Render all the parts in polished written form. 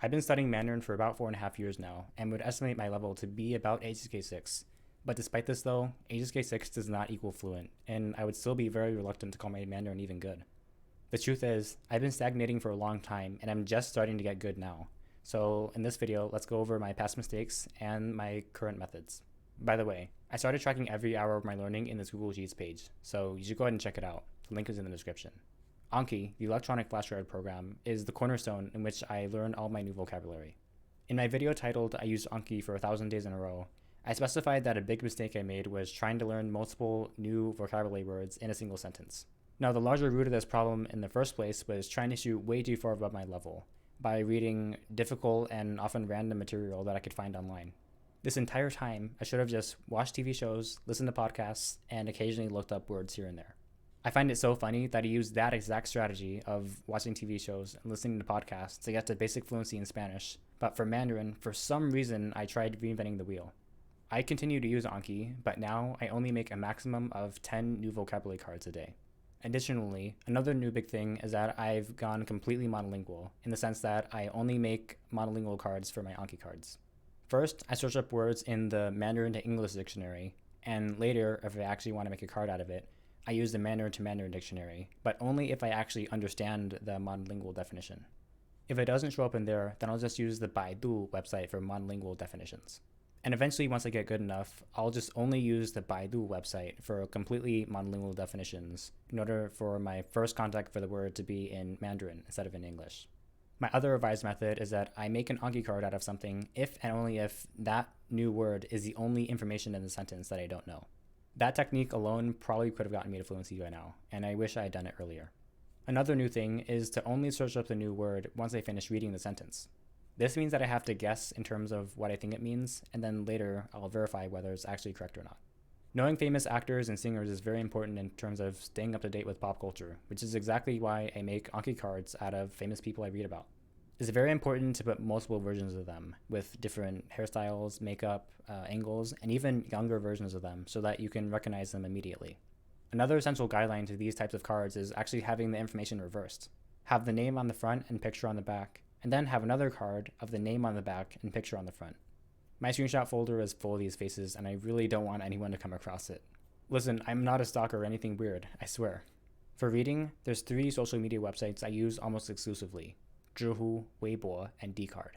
I've been studying Mandarin for about 4.5 years now, and would estimate my level to be about HSK 6. But despite this though, HSK 6 does not equal fluent, and I would still be very reluctant to call my Mandarin even good. The truth is, I've been stagnating for a long time, and I'm just starting to get good now. So in this video, let's go over my past mistakes and my current methods. By the way, I started tracking every hour of my learning in this Google Sheets page, so you should go ahead and check it out. The link is in the description. Anki, the electronic flashcard program, is the cornerstone in which I learn all my new vocabulary. In my video titled I used Anki for 1,000 days in a row, I specified that a big mistake I made was trying to learn multiple new vocabulary words in a single sentence. Now, the larger root of this problem in the first place was trying to shoot way too far above my level by reading difficult and often random material that I could find online. This entire time, I should have just watched TV shows, listened to podcasts, and occasionally looked up words here and there. I find it so funny that I used that exact strategy of watching TV shows and listening to podcasts to get to basic fluency in Spanish, but for Mandarin, for some reason, I tried reinventing the wheel. I continue to use Anki, but now I only make a maximum of 10 new vocabulary cards a day. Additionally, another new big thing is that I've gone completely monolingual, in the sense that I only make monolingual cards for my Anki cards. First, I search up words in the Mandarin to English dictionary, and later, if I actually want to make a card out of it, I use the Mandarin to Mandarin dictionary, but only if I actually understand the monolingual definition. If it doesn't show up in there, then I'll just use the Baidu website for monolingual definitions. And eventually, once I get good enough, I'll just only use the Baidu website for completely monolingual definitions in order for my first contact for the word to be in Mandarin instead of in English. My other revised method is that I make an Anki card out of something if and only if that new word is the only information in the sentence that I don't know. That technique alone probably could have gotten me to fluency by now, and I wish I had done it earlier. Another new thing is to only search up the new word once I finish reading the sentence. This means that I have to guess in terms of what I think it means, and then later I'll verify whether it's actually correct or not. Knowing famous actors and singers is very important in terms of staying up to date with pop culture, which is exactly why I make Anki cards out of famous people I read about. It's very important to put multiple versions of them with different hairstyles, makeup, angles, and even younger versions of them so that you can recognize them immediately. Another essential guideline to these types of cards is actually having the information reversed. Have the name on the front and picture on the back, and then have another card of the name on the back and picture on the front. My screenshot folder is full of these faces, and I really don't want anyone to come across it. Listen, I'm not a stalker or anything weird, I swear. For reading, there's 3 social media websites I use almost exclusively: Zhihu, Weibo, and Dcard.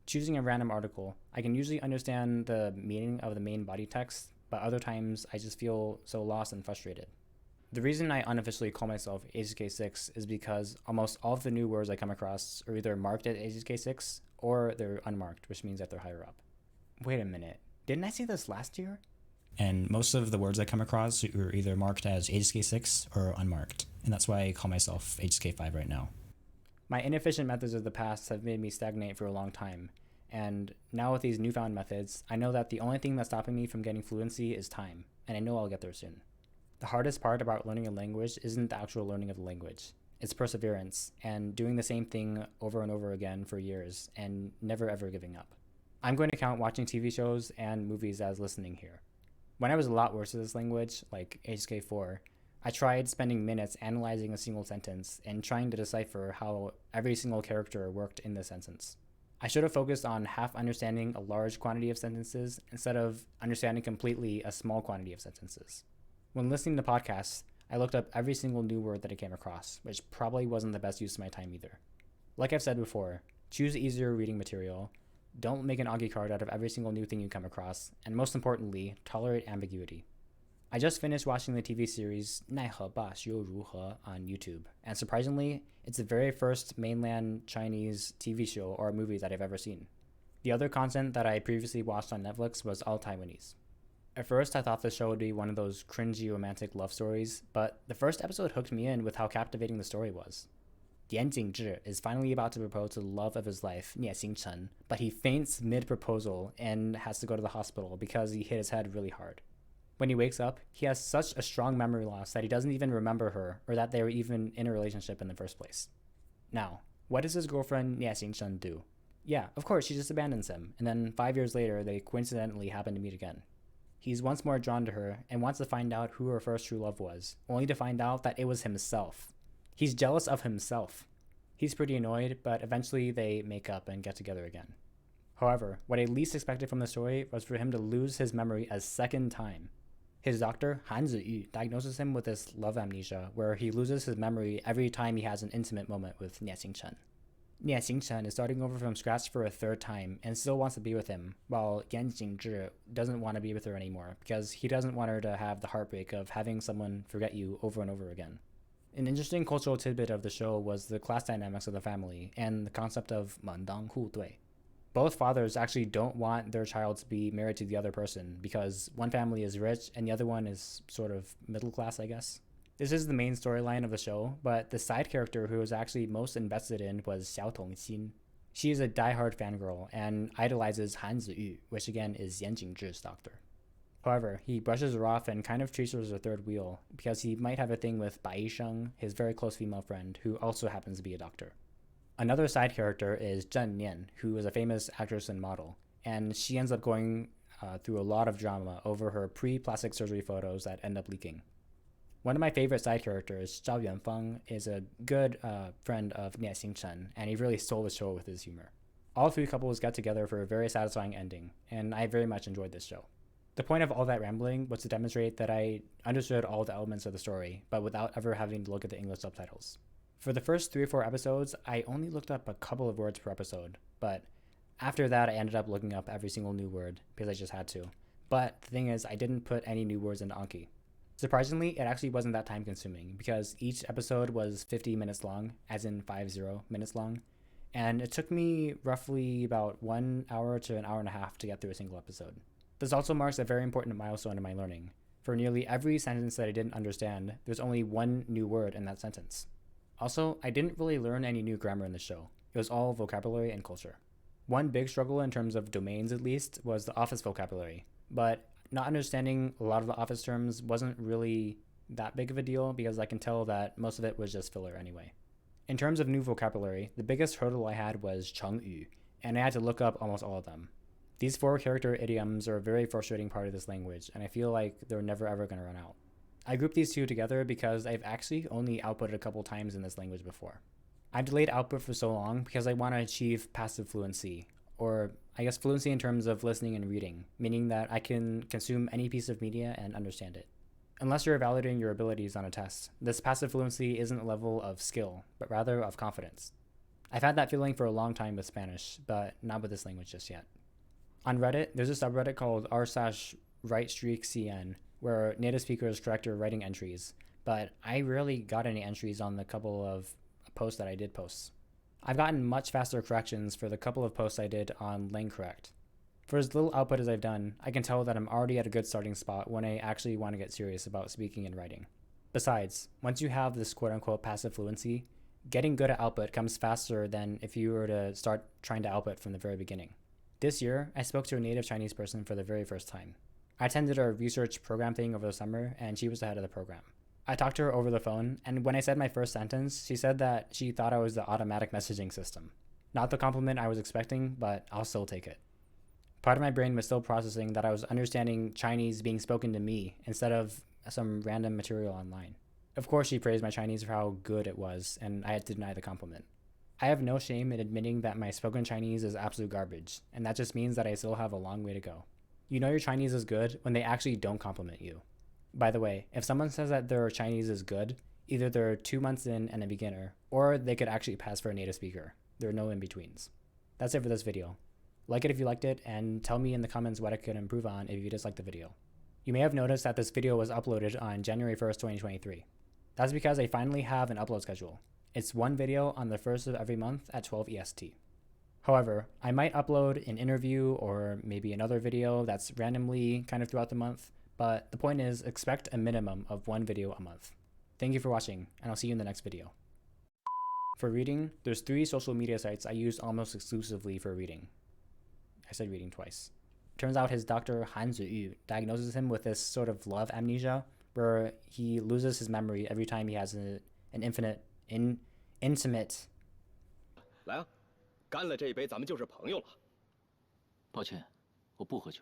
Choosing a random article, I can usually understand the meaning of the main body text, but other times I just feel so lost and frustrated. The reason I unofficially call myself HSK 6 is because almost all of the new words I come across are either marked as HSK 6 or they're unmarked, which means that they're higher up. Wait a minute, didn't I say this last year? And most of the words I come across are either marked as HSK 6 or unmarked, and that's why I call myself HSK 5 right now. My inefficient methods of the past have made me stagnate for a long time, and now with these newfound methods, I know that the only thing that's stopping me from getting fluency is time, and I know I'll get there soon. The hardest part about learning a language isn't the actual learning of the language. It's perseverance, and doing the same thing over and over again for years, and never ever giving up. I'm going to count watching TV shows and movies as listening here. When I was a lot worse at this language, like HSK 4, I tried spending minutes analyzing a single sentence and trying to decipher how every single character worked in the sentence. I should have focused on half understanding a large quantity of sentences instead of understanding completely a small quantity of sentences. When listening to podcasts, I looked up every single new word that I came across, which probably wasn't the best use of my time either. Like I've said before, choose easier reading material, don't make an Anki card out of every single new thing you come across, and most importantly, tolerate ambiguity. I just finished watching the TV series 奈何吧修如何 on YouTube, and surprisingly, it's the very first mainland Chinese TV show or movie that I've ever seen. The other content that I previously watched on Netflix was all Taiwanese. At first, I thought the show would be one of those cringy romantic love stories, but the first episode hooked me in with how captivating the story was. Dian Jingzhi is finally about to propose to the love of his life, Nie Xingchen, but he faints mid-proposal and has to go to the hospital because he hit his head really hard. When he wakes up, he has such a strong memory loss that he doesn't even remember her or that they were even in a relationship in the first place. Now, what does his girlfriend Nie Xingchen do? Yeah, of course, she just abandons him, and then 5 years later, they coincidentally happen to meet again. He's once more drawn to her and wants to find out who her first true love was, only to find out that it was himself. He's jealous of himself. He's pretty annoyed, but eventually they make up and get together again. However, what I least expected from the story was for him to lose his memory a second time. His doctor, Han Ziyu, diagnoses him with this love amnesia, where he loses his memory every time he has an intimate moment with Nie Xingchen. Nie Xingchen is starting over from scratch for a third time and still wants to be with him, while Yan Jingzhi doesn't want to be with her anymore because he doesn't want her to have the heartbreak of having someone forget you over and over again. An interesting cultural tidbit of the show was the class dynamics of the family and the concept of 门当户对. Both fathers actually don't want their child to be married to the other person because one family is rich and the other one is sort of middle class, I guess. This is the main storyline of the show, but the side character who was actually most invested in was Xiao Tongxin. She is a diehard fangirl and idolizes Han Ziyu, which again is Yan Jingzhi's doctor. However, he brushes her off and kind of treats her as a third wheel because he might have a thing with Bai Yisheng, his very close female friend, who also happens to be a doctor. Another side character is Zhen Nian, who is a famous actress and model, and she ends up going through a lot of drama over her pre-plastic surgery photos that end up leaking. One of my favorite side characters, Zhao Yuanfeng, is a good friend of Nie Xingchen, and he really stole the show with his humor. All three couples got together for a very satisfying ending, and I very much enjoyed this show. The point of all that rambling was to demonstrate that I understood all the elements of the story, but without ever having to look at the English subtitles. For the first 3 or 4 episodes, I only looked up a couple of words per episode, but after that I ended up looking up every single new word because I just had to. But the thing is, I didn't put any new words into Anki. Surprisingly, it actually wasn't that time consuming because each episode was 50 minutes long, as in 50 minutes long, and it took me roughly about 1 hour to an hour and a half to get through a single episode. This also marks a very important milestone in my learning. For nearly every sentence that I didn't understand, there's only one new word in that sentence. Also, I didn't really learn any new grammar in the show. It was all vocabulary and culture. One big struggle in terms of domains at least was the office vocabulary, but not understanding a lot of the office terms wasn't really that big of a deal because I can tell that most of it was just filler anyway. In terms of new vocabulary, the biggest hurdle I had was chengyu, and I had to look up almost all of them. These 4-character idioms are a very frustrating part of this language, and I feel like they're never ever going to run out. I grouped these two together because I've actually only outputted a couple times in this language before. I've delayed output for so long because I want to achieve passive fluency, or I guess fluency in terms of listening and reading, meaning that I can consume any piece of media and understand it. Unless you're evaluating your abilities on a test, this passive fluency isn't a level of skill, but rather of confidence. I've had that feeling for a long time with Spanish, but not with this language just yet. On Reddit, there's a subreddit called r/rightstreakcn, where native speakers correct your writing entries, but I rarely got any entries on the couple of posts that I did post. I've gotten much faster corrections for the couple of posts I did on LangCorrect. For as little output as I've done, I can tell that I'm already at a good starting spot when I actually want to get serious about speaking and writing. Besides, once you have this quote-unquote passive fluency, getting good at output comes faster than if you were to start trying to output from the very beginning. This year, I spoke to a native Chinese person for the very first time. I attended a research program thing over the summer, and she was the head of the program. I talked to her over the phone, and when I said my first sentence, she said that she thought I was the automatic messaging system. Not the compliment I was expecting, but I'll still take it. Part of my brain was still processing that I was understanding Chinese being spoken to me instead of some random material online. Of course, she praised my Chinese for how good it was, and I had to deny the compliment. I have no shame in admitting that my spoken Chinese is absolute garbage, and that just means that I still have a long way to go. You know your Chinese is good when they actually don't compliment you. By the way, if someone says that their Chinese is good, either they're 2 months in and a beginner, or they could actually pass for a native speaker. There are no in-betweens. That's it for this video. Like it if you liked it, and tell me in the comments what I could improve on if you disliked the video. You may have noticed that this video was uploaded on January 1st, 2023. That's because I finally have an upload schedule. It's one video on the first of every month at 12 EST. However, I might upload an interview or maybe another video that's randomly kind of throughout the month, but the point is expect a minimum of 1 video a month. Thank you for watching, and I'll see you in the next video. For reading, there's 3 social media sites I use almost exclusively for reading. I said reading twice. Turns out his doctor Han Ziyu diagnoses him with this sort of love amnesia, where he loses his memory every time he has an intimate. 来啊，干了这一杯，咱们就是朋友了。抱歉，我不喝酒。